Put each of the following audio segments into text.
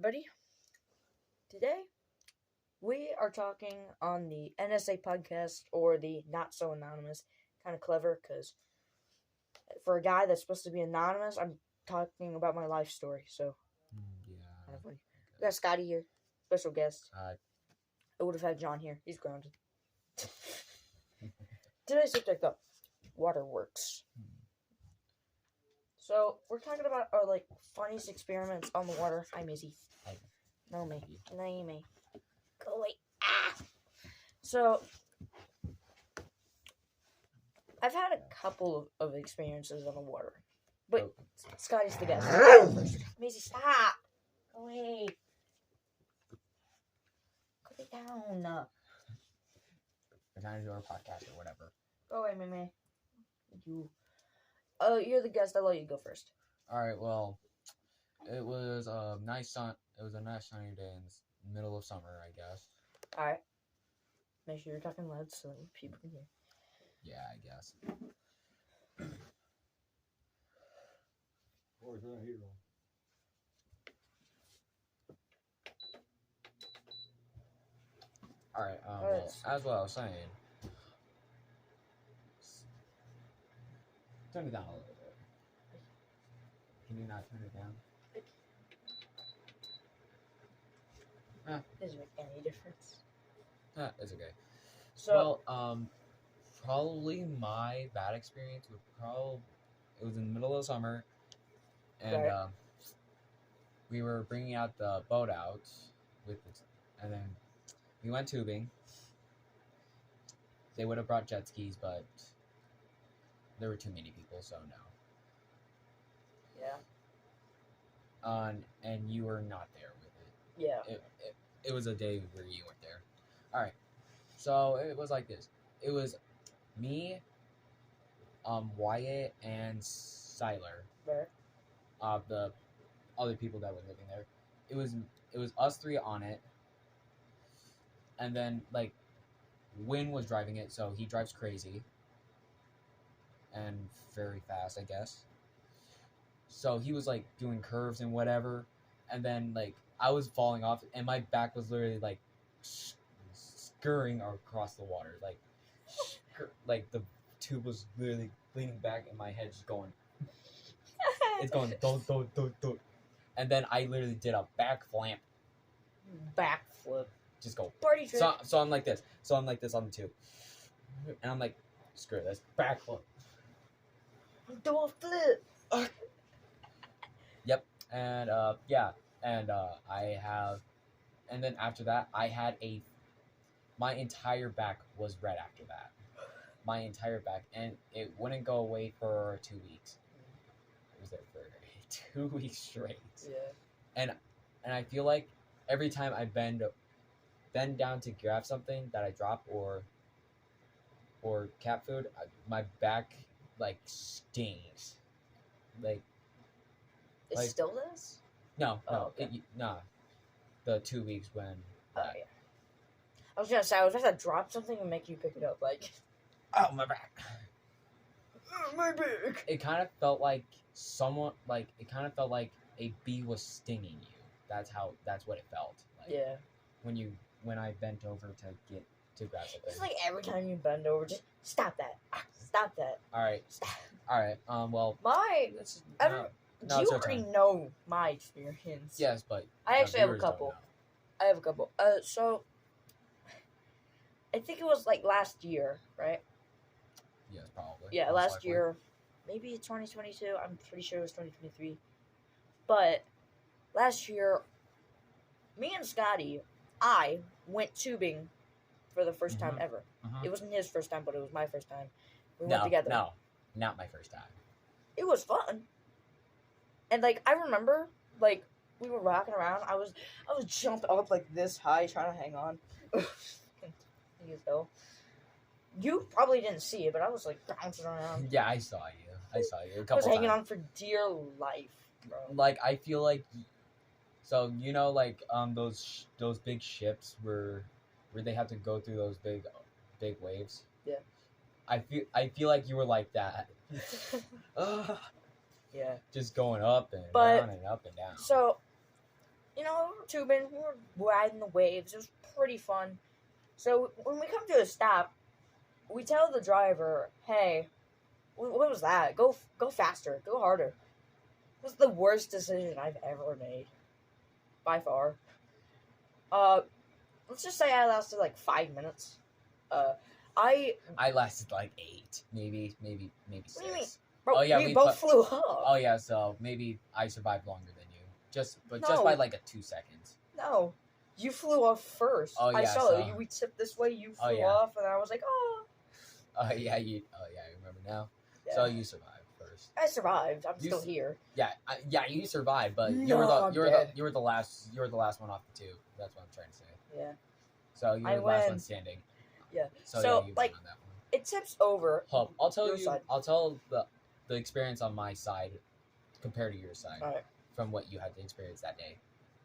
everybody. Today, we are talking on the NSA podcast, or the Not So Anonymous. Kind of clever, because for a guy that's supposed to be anonymous, I'm talking about my life story, so Yeah. kind of funny. We got Scotty here, special guest. Hi. I would have had John here. He's grounded. Today's subject, though, waterworks. So, we're talking about our, funniest experiments on the water. Hi, Mizzy. Hi. No, me. No, me. Go away. Ah! So, I've had a couple of experiences on the water. But Scotty's the guest. Maisie, stop! Go away. Put it down. We're trying to do our podcast or whatever. Go away, Mimi. You're the guest. I'll let you go first. Alright, well, it was a nice sunny day in the middle of summer, I guess. Alright. Make sure you're talking loud so people can hear. Yeah, I guess. Alright, well, as what I was saying, turn it down a little bit. Can you not turn it down? Doesn't make any difference. It's okay. So, Well, probably my bad experience it was in the middle of summer, and right. We were bringing out the boat out and then we went tubing. They would have brought jet skis, but there were too many people, so no. Yeah. And you were not there with it. Yeah. It was a day where you weren't there. All right. So it was like this. It was me, Wyatt, and Siler. Right. The other people that were living there. It was us three on it. And then Win was driving it, so he drives crazy. And very fast, I guess. So he was doing curves and whatever. And then I was falling off and my back was literally scurrying across the water. The tube was literally leaning back and my head just going. It's going do. And then I literally did a backflip. Backflip. Just go. Party trick. So I'm like this. So I'm like this on the tube. And I'm like, screw this. Backflip. Do a flip. Yep. And yeah. And and then after that I had my entire back was red after that. My entire back, and it wouldn't go away for 2 weeks. It was there for 2 weeks straight. Yeah. And I feel like every time I bend down to grab something that I drop or cat food, my back stings. It still does? No, okay. The 2 weeks when. Yeah. I was gonna say I was about to drop something and make you pick it up. Oh, my back. Oh, my back. It kind of felt like a bee was stinging you. That's what it felt like. Yeah. When I bent over to grab something. It's every time you bend over, just stop that. Stop that. All right. Stop. All right. Well. Do you already know my experience? Yes, but I actually have a couple. So I think it was last year, right? Yes, probably. Yeah, last year. Maybe 2022. I'm pretty sure it was 2023. But last year, me and Scotty, I went tubing for the first time ever. It wasn't his first time, but it was my first time. We went together. No, not my first time. It was fun. And I remember, we were rocking around. I was jumped up this high trying to hang on. You probably didn't see it, but I was bouncing around. Yeah, I saw you. A couple I was hanging times. on for dear life, bro. I feel so those big ships where they have to go through those big waves. Yeah. I feel like you were like that. Yeah. Just going up and But- down and up and down. So, you know, we're tubing, we're riding the waves. It was pretty fun. So when we come to a stop, we tell the driver, "Hey, what was that? Go faster, go harder." It was the worst decision I've ever made, by far. Let's just say I lasted like 5 minutes. I lasted like 8, maybe What do you mean? 6. Bro, Oh, yeah, we we both fu- flew up. Oh yeah, so maybe I survived longer than you, just No. by like 2 seconds. No, you flew off first. Oh, I yeah, saw so- it. We tipped this way. You Oh, flew yeah. off, and I was like, "Oh, Oh yeah, I remember now. yeah." So you survived first. I survived. I'm You still s- here. Yeah, you survived, but you No, were I'm dead. the last one off the 2. That's what I'm trying to say. Yeah. So you were I the last win. one standing. Yeah. So, So, yeah, you like, won on that one. It tips over. Hub, I'll tell Your you. side. I'll tell the experience on my side compared to your side All right. from what you had to experience that day.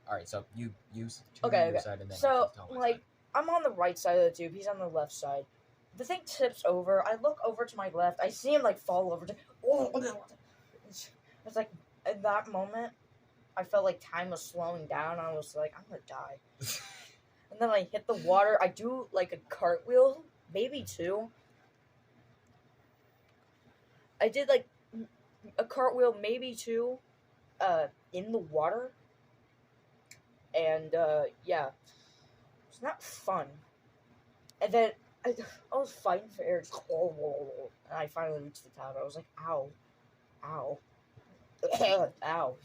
All right, so you Okay, your okay. side and then So, I'll tell my like, side. I'm on the right side of the tube. He's on the left side. The thing tips over. I look over to my left. I see him like fall over. It's like at that moment, I felt like time was slowing down. I was like, I'm gonna die. And then I hit the water. I do like a cartwheel, maybe 2. I did like a cartwheel, maybe 2, in the water. And yeah, it's not fun. And then I was fighting for air, and I finally reached the top. I was like, ow, ow, ow.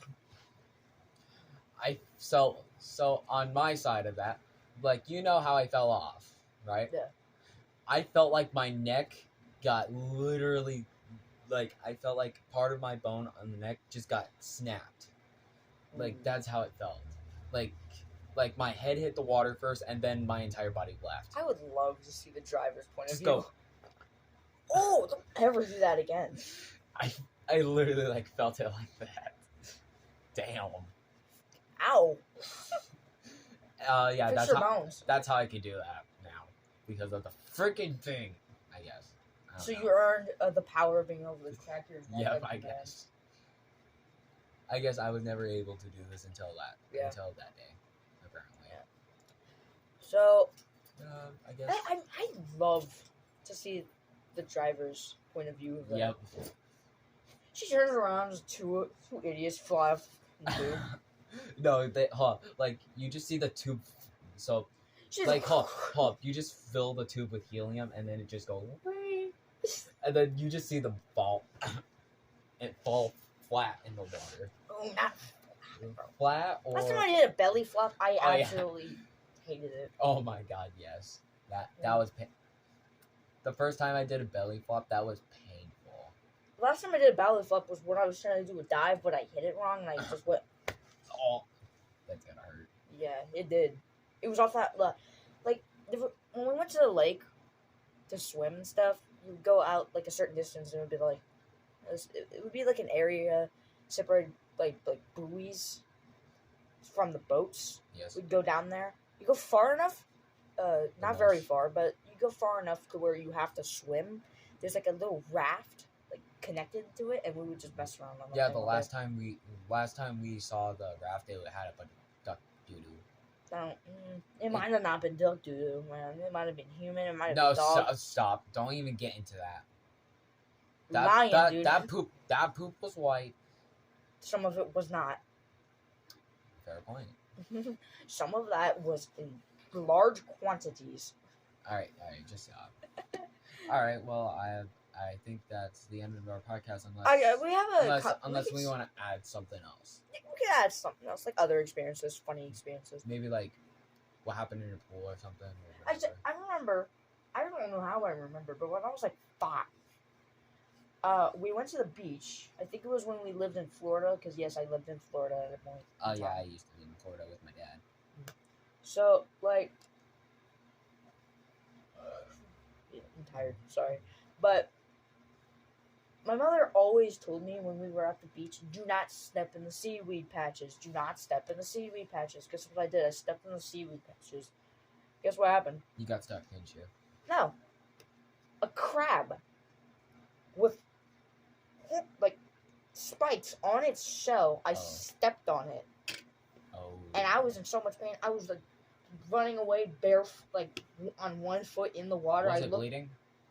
So on my side of that, like, you know how I fell off, right? Yeah. I felt like my neck got literally, like, I felt like part of my bone on the neck just got snapped. Like, that's how it felt. Like my head hit the water first, and then my entire body left. I would love to see the driver's point of Just view. go. Oh, don't ever do that again. I literally like felt it like that. Damn. Ow. Yeah, Fix your bones. that's how I could do that now because of the freaking thing. I guess. I don't So know. you earned the power of being able to crack your neck. Yep, like I that. guess. I guess I was never able to do this until that day, apparently. Yeah. So I guess. I love to see the driver's point of view of that. Yep. She turns around, just two idiots fly off the tube. No, like you just see the tube. So She's like, you just fill the tube with helium, and then it just goes, and then you just see them fall. It fall flat in the water. Oh, not Flat or. last time I did a belly flop, I Oh, yeah. absolutely hated it. Oh my god, yes. That was the first time I did a belly flop, that was painful. Last time I did a belly flop was when I was trying to do a dive, but I hit it wrong, and I just went. Oh, that's gonna hurt. Yeah, it did. It was off that like when we went to the lake to swim and stuff. You would go out like a certain distance, and it would be like it would be like an area separated like buoys from the boats. Yes. We'd go down there. You go far enough, not very most. far, but you go far enough to where you have to swim. There's like a little raft like connected to it, and we would just mess around on. Yeah, the last time we saw the raft, it had a bunch of duck doo doo. It might have not been duck doo, man. It might have been human. It might have No, been dog. stop! Don't even get into that. Lion, dude. That poop was white. Some of it was not. Fair point. Some of that was in large quantities. All right, just stop. All right, well, I think that's the end of our podcast We have a unless we want to add something else. We can add something else, like other experiences, funny experiences. Maybe like what happened in your pool or something. Or I remember. I don't know how I remember, but when I was like 5, we went to the beach. I think it was when we lived in Florida, because yes, I lived in Florida at a point. Oh yeah, I used to live in Florida with my dad. So like, I'm tired. Sorry, but my mother always told me when we were at the beach, do not step in the seaweed patches. Do not step in the seaweed patches. Guess what I did? I stepped in the seaweed patches. Guess what happened? You got stuck, didn't you? No. A crab with like spikes on its shell. I stepped on it. Oh. and I was in so much pain. I was like running away like on one foot in the water. Was it bleeding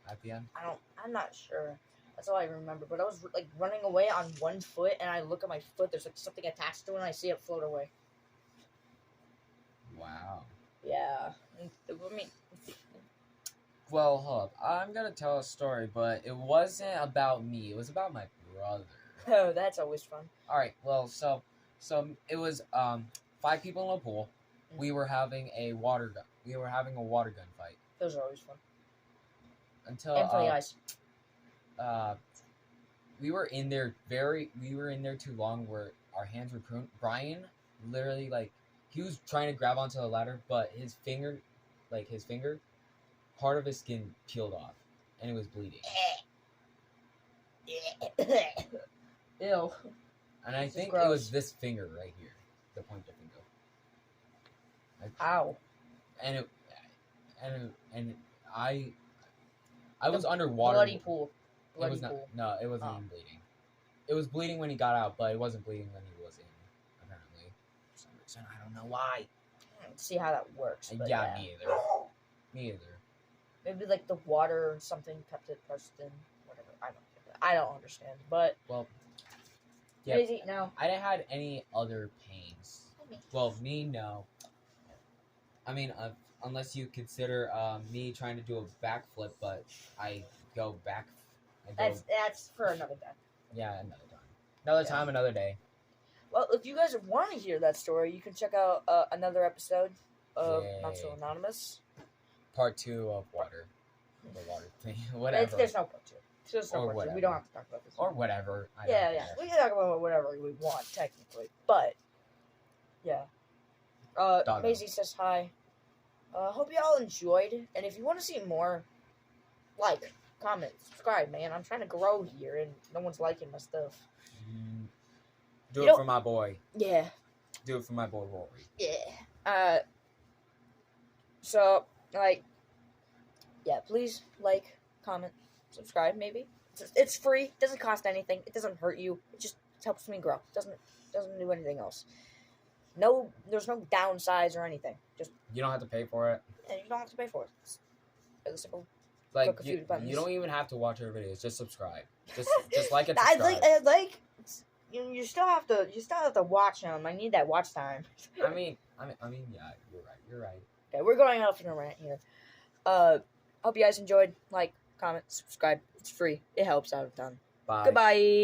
at the end? I'm not sure. That's all I remember. But I was like running away on one foot, and I look at my foot. There's like something attached to it, and I see it float away. Wow. Yeah. I mean, well, hold up. I'm gonna tell a story, but it wasn't about me. It was about my brother. oh, that's always fun. All right. Well, so it was 5 people in a pool. We were having a water gun. We were having a water gun fight. Those are always fun. Until And for the eyes. we were in there too long where our hands were pruned. Brian literally like he was trying to grab onto the ladder, but his finger, part of his skin peeled off, and it was bleeding. Ew. And I think gross. it was this finger right here, the pointer finger. Ow. And I was underwater. Bloody pool. It was not. Pool. No, it wasn't even bleeding. It was bleeding when he got out, but it wasn't bleeding when he was in. Apparently, for some reason, I don't know why. See how that works. But Yeah, me either. Me either. Maybe like the water or something kept it pressed in. Whatever. I don't understand. But well, yeah. Crazy. No. I didn't had any other pains. Well, me no. I mean, unless you consider me trying to do a backflip, but I go back. That's for another day. Yeah, another time. Another time, another day. Well, if you guys want to hear that story, you can check out another episode of Not So Anonymous. Part 2 of water. The water thing. Whatever. There's no part 2. There's no part 2. We don't have to talk about this. Or whatever. Yeah. We can talk about whatever we want, technically. But, yeah. Maisie says hi. Hope y'all enjoyed. And if you want to see more, like, comment, subscribe, man. I'm trying to grow here, and no one's liking my stuff. Do it for my boy. Yeah. Do it for my boy, Rory. Yeah. So, like, yeah, please like, comment, subscribe, maybe. It's free. It doesn't cost anything. It doesn't hurt you. It just helps me grow. It doesn't do anything else. No, there's no downsides or anything. Just you don't have to pay for it. And you don't have to pay for it. It's really simple. Like you don't even have to watch our videos. Just subscribe. Just like and subscribe. You still have to watch them. I need that watch time. I mean, yeah, you're right. Okay, we're going off in a rant here. Hope you guys enjoyed. Like, comment, subscribe. It's free. It helps out a ton. Bye. Goodbye.